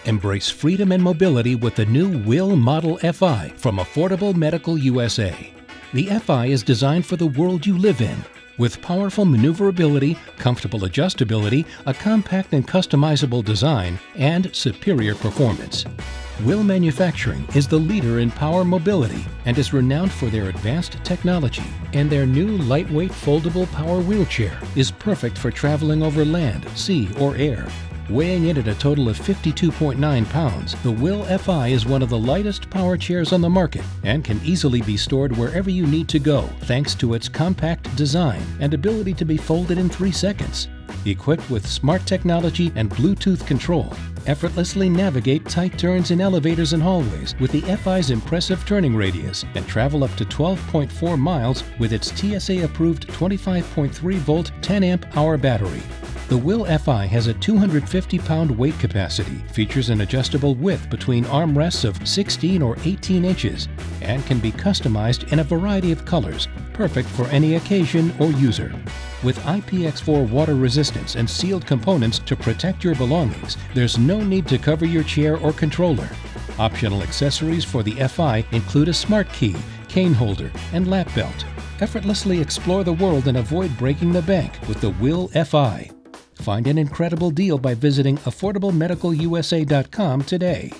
Embrace freedom and mobility with the new WHILL Model Fi from Affordable Medical USA. The Fi is designed for the world you live in. With powerful maneuverability, comfortable adjustability, a compact and customizable design, and superior performance. Whill Manufacturing is the leader in power mobility and is renowned for their advanced technology, and their new lightweight foldable power wheelchair is perfect for traveling over land, sea, or air. Weighing in at a total of 52.9 pounds, the WHILL Fi is one of the lightest power chairs on the market and can easily be stored wherever you need to go thanks to its compact design and ability to be folded in 3 seconds. Equipped with smart technology and Bluetooth control, effortlessly navigate tight turns in elevators and hallways with the Fi's impressive turning radius and travel up to 12.4 miles with its TSA-approved 25.3-volt 10-amp-hour battery. The WHILL Fi has a 250-pound weight capacity, features an adjustable width between armrests of 16 or 18 inches, and can be customized in a variety of colors, perfect for any occasion or user. With IPX4 water resistance and sealed components to protect your belongings, there's no need to cover your chair or controller. Optional accessories for the Fi include a smart key, cane holder, and lap belt. Effortlessly explore the world and avoid breaking the bank with the WHILL Fi. Find an incredible deal by visiting AffordableMedicalUSA.com today.